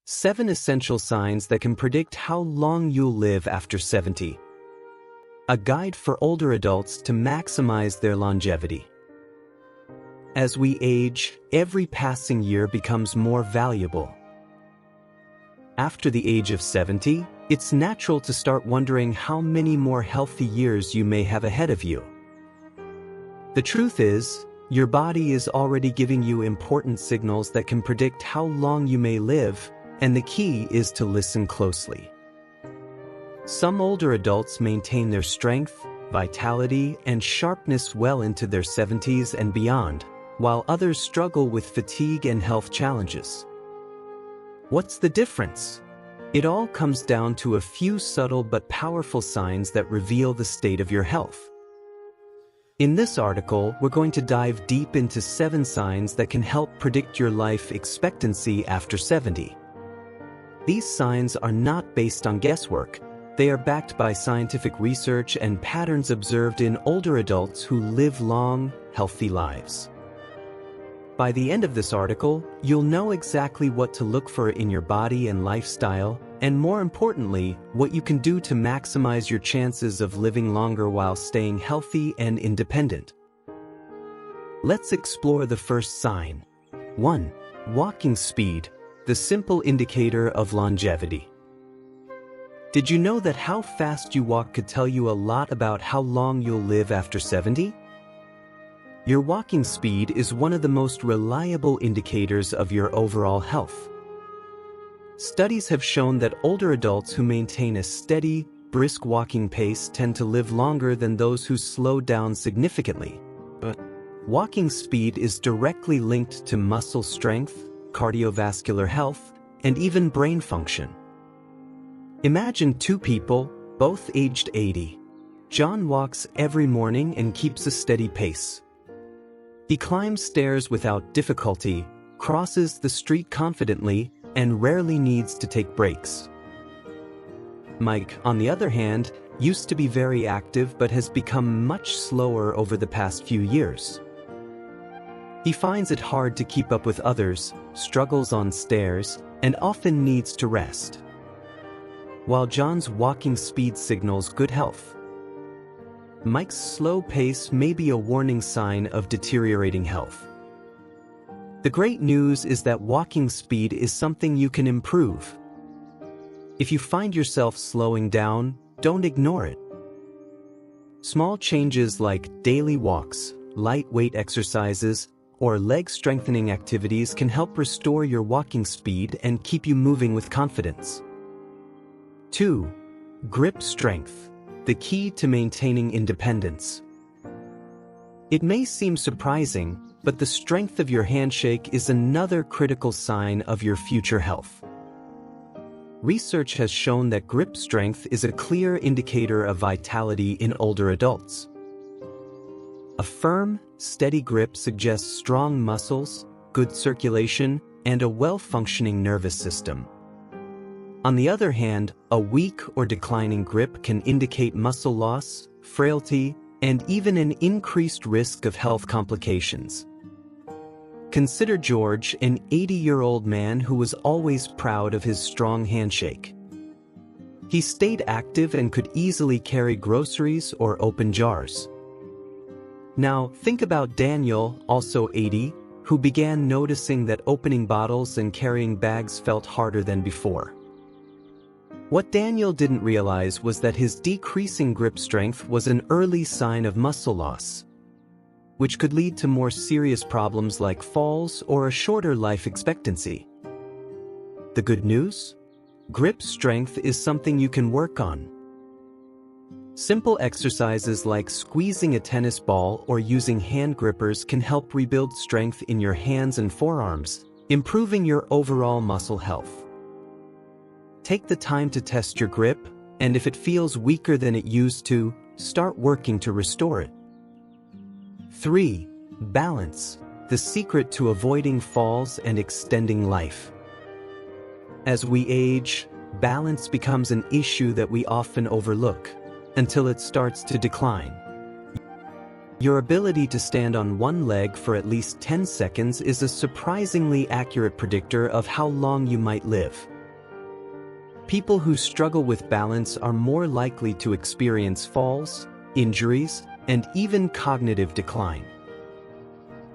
7 essential signs that can predict how long you'll live after 70. A guide for older adults to maximize their longevity. As we age, every passing year becomes more valuable. After the age of 70, it's natural to start wondering how many more healthy years you may have ahead of you. The truth is, your body is already giving you important signals that can predict how long you may live, and the key is to listen closely. Some older adults maintain their strength, vitality, and sharpness well into their 70s and beyond, while others struggle with fatigue and health challenges. What's the difference? It all comes down to a few subtle but powerful signs that reveal the state of your health. In this article, we're going to dive deep into 7 signs that can help predict your life expectancy after 70. These signs are not based on guesswork. They are backed by scientific research and patterns observed in older adults who live long, healthy lives. By the end of this article, you'll know exactly what to look for in your body and lifestyle, and more importantly, what you can do to maximize your chances of living longer while staying healthy and independent. Let's explore the first sign. 1. Walking speed, the simple indicator of longevity. Did you know that how fast you walk could tell you a lot about how long you'll live after 70? Your walking speed is one of the most reliable indicators of your overall health. Studies have shown that older adults who maintain a steady, brisk walking pace tend to live longer than those who slow down significantly. But walking speed is directly linked to muscle strength, cardiovascular health, and even brain function. Imagine 2 people, both aged 80. John walks every morning and keeps a steady pace. He climbs stairs without difficulty, crosses the street confidently, and rarely needs to take breaks. Mike, on the other hand, used to be very active but has become much slower over the past few years. He finds it hard to keep up with others, struggles on stairs, and often needs to rest. While John's walking speed signals good health, Mike's slow pace may be a warning sign of deteriorating health. The great news is that walking speed is something you can improve. If you find yourself slowing down, don't ignore it. Small changes like daily walks, lightweight exercises, or leg strengthening activities can help restore your walking speed and keep you moving with confidence. 2. Grip strength, the key to maintaining independence. It may seem surprising, but the strength of your handshake is another critical sign of your future health. Research has shown that grip strength is a clear indicator of vitality in older adults. A firm, steady grip suggests strong muscles, good circulation, and a well-functioning nervous system. On the other hand, a weak or declining grip can indicate muscle loss, frailty, and even an increased risk of health complications. Consider George, an 80-year-old man who was always proud of his strong handshake. He stayed active and could easily carry groceries or open jars. Now, think about Daniel, also 80, who began noticing that opening bottles and carrying bags felt harder than before. What Daniel didn't realize was that his decreasing grip strength was an early sign of muscle loss, which could lead to more serious problems like falls or a shorter life expectancy. The good news? Grip strength is something you can work on. Simple exercises like squeezing a tennis ball or using hand grippers can help rebuild strength in your hands and forearms, improving your overall muscle health. Take the time to test your grip, and if it feels weaker than it used to, start working to restore it. 3. Balance, the secret to avoiding falls and extending life. As we age, balance becomes an issue that we often overlook, until it starts to decline. Your ability to stand on one leg for at least 10 seconds is a surprisingly accurate predictor of how long you might live. People who struggle with balance are more likely to experience falls, injuries, and even cognitive decline.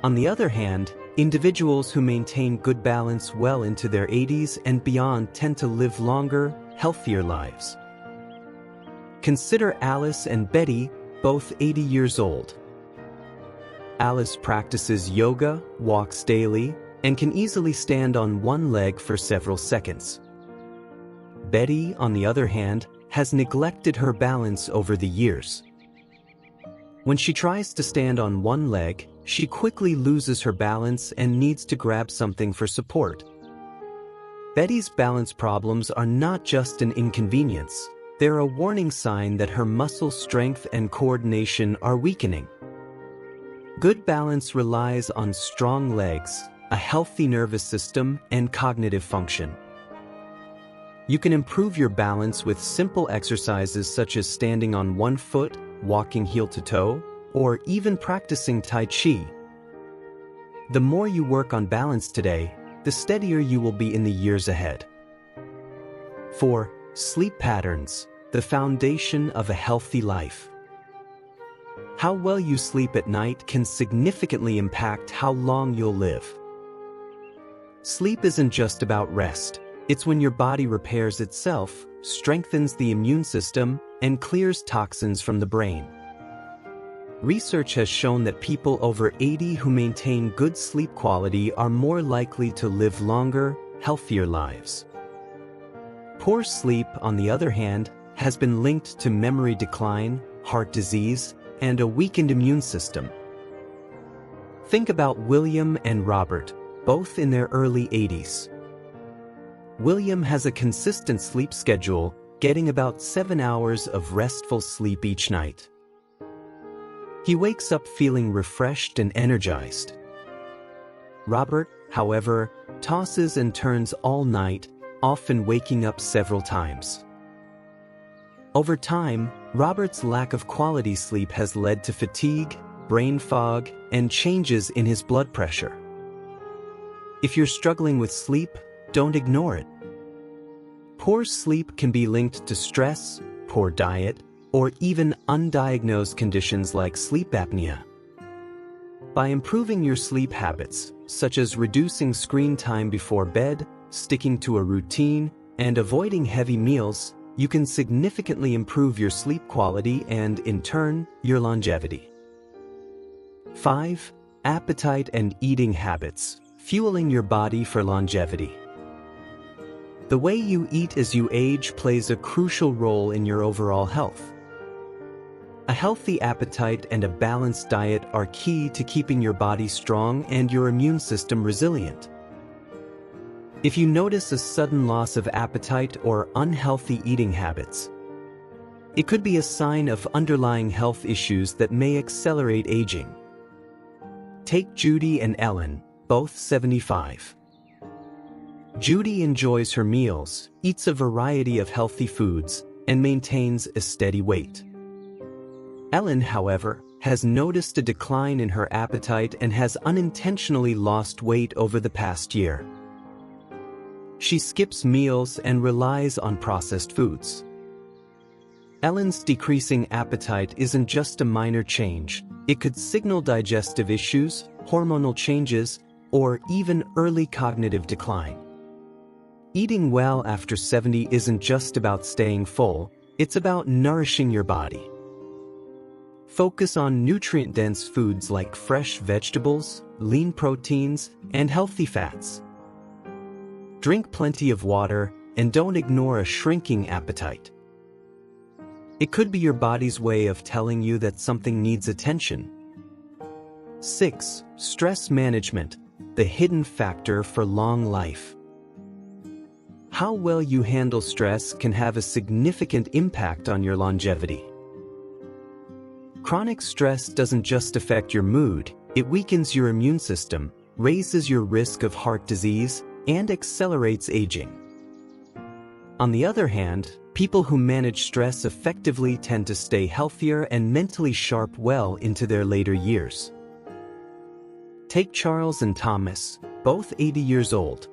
On the other hand, individuals who maintain good balance well into their 80s and beyond tend to live longer, healthier lives. Consider Alice and Betty, both 80 years old. Alice practices yoga, walks daily, and can easily stand on one leg for several seconds. Betty, on the other hand, has neglected her balance over the years. When she tries to stand on one leg, she quickly loses her balance and needs to grab something for support. Betty's balance problems are not just an inconvenience, they're a warning sign that her muscle strength and coordination are weakening. Good balance relies on strong legs, a healthy nervous system, and cognitive function. You can improve your balance with simple exercises such as standing on one foot, walking heel to toe, or even practicing Tai Chi. The more you work on balance today, the steadier you will be in the years ahead. 4. Sleep patterns, the foundation of a healthy life. How well you sleep at night can significantly impact how long you'll live. Sleep isn't just about rest. It's when your body repairs itself, strengthens the immune system, and clears toxins from the brain. Research has shown that people over 80 who maintain good sleep quality are more likely to live longer, healthier lives. Poor sleep, on the other hand, has been linked to memory decline, heart disease, and a weakened immune system. Think about William and Robert, both in their early 80s. William has a consistent sleep schedule, getting about 7 hours of restful sleep each night. He wakes up feeling refreshed and energized. Robert, however, tosses and turns all night, often waking up several times. Over time, Robert's lack of quality sleep has led to fatigue, brain fog, and changes in his blood pressure. If you're struggling with sleep, don't ignore it. Poor sleep can be linked to stress, poor diet, or even undiagnosed conditions like sleep apnea. By improving your sleep habits, such as reducing screen time before bed, sticking to a routine, and avoiding heavy meals, you can significantly improve your sleep quality and, in turn, your longevity. 5. Appetite and eating habits, fueling your body for longevity. The way you eat as you age plays a crucial role in your overall health. A healthy appetite and a balanced diet are key to keeping your body strong and your immune system resilient. If you notice a sudden loss of appetite or unhealthy eating habits, it could be a sign of underlying health issues that may accelerate aging. Take Judy and Ellen, both 75. Judy enjoys her meals, eats a variety of healthy foods, and maintains a steady weight. Ellen, however, has noticed a decline in her appetite and has unintentionally lost weight over the past year. She skips meals and relies on processed foods. Ellen's decreasing appetite isn't just a minor change, it could signal digestive issues, hormonal changes, or even early cognitive decline. Eating well after 70 isn't just about staying full, it's about nourishing your body. Focus on nutrient-dense foods like fresh vegetables, lean proteins, and healthy fats. Drink plenty of water and don't ignore a shrinking appetite. It could be your body's way of telling you that something needs attention. 6. Stress management, the hidden factor for long life. How well you handle stress can have a significant impact on your longevity. Chronic stress doesn't just affect your mood, it weakens your immune system, raises your risk of heart disease, and accelerates aging. On the other hand, people who manage stress effectively tend to stay healthier and mentally sharp well into their later years. Take Charles and Thomas, both 80 years old.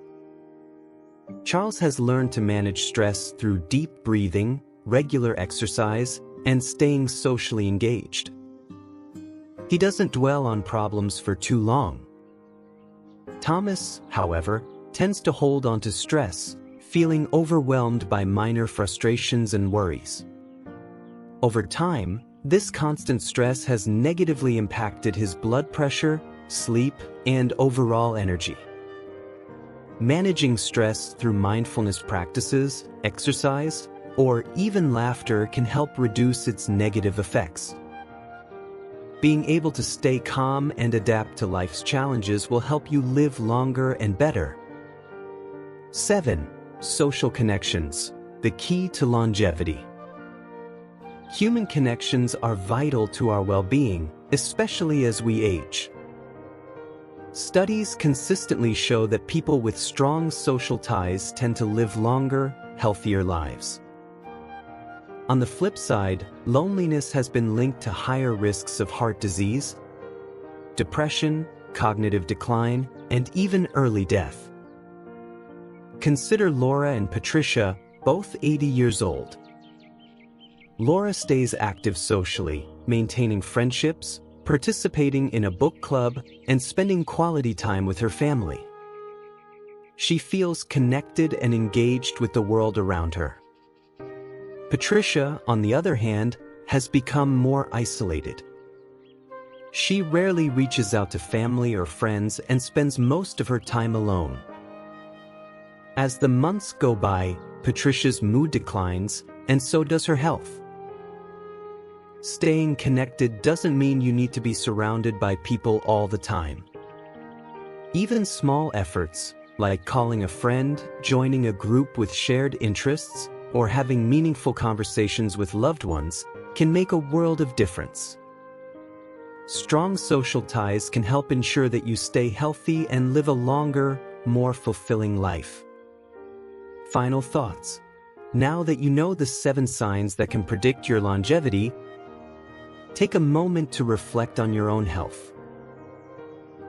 Charles has learned to manage stress through deep breathing, regular exercise, and staying socially engaged. He doesn't dwell on problems for too long. Thomas, however, tends to hold on to stress, feeling overwhelmed by minor frustrations and worries. Over time, this constant stress has negatively impacted his blood pressure, sleep, and overall energy. Managing stress through mindfulness practices, exercise, or even laughter can help reduce its negative effects. Being able to stay calm and adapt to life's challenges will help you live longer and better. 7. Social connections, the key to longevity. Human connections are vital to our well-being, especially as we age. Studies consistently show that people with strong social ties tend to live longer, healthier lives. On the flip side, loneliness has been linked to higher risks of heart disease, depression, cognitive decline, and even early death. Consider Laura and Patricia, both 80 years old. Laura stays active socially, maintaining friendships, participating in a book club, and spending quality time with her family. She feels connected and engaged with the world around her. Patricia, on the other hand, has become more isolated. She rarely reaches out to family or friends and spends most of her time alone. As the months go by, Patricia's mood declines, and so does her health. Staying connected doesn't mean you need to be surrounded by people all the time. Even small efforts, like calling a friend, joining a group with shared interests, or having meaningful conversations with loved ones, can make a world of difference. Strong social ties can help ensure that you stay healthy and live a longer, more fulfilling life. Final thoughts. Now that you know the 7 signs that can predict your longevity, take a moment to reflect on your own health.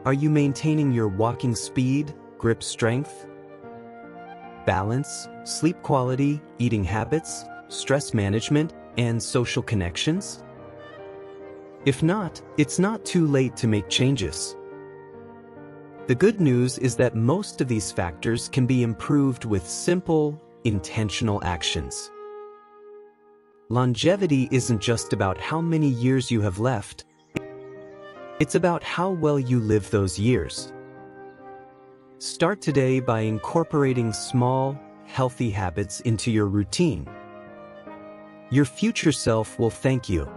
Are you maintaining your walking speed, grip strength, balance, sleep quality, eating habits, stress management, and social connections? If not, it's not too late to make changes. The good news is that most of these factors can be improved with simple, intentional actions. Longevity isn't just about how many years you have left. It's about how well you live those years. Start today by incorporating small, healthy habits into your routine. Your future self will thank you.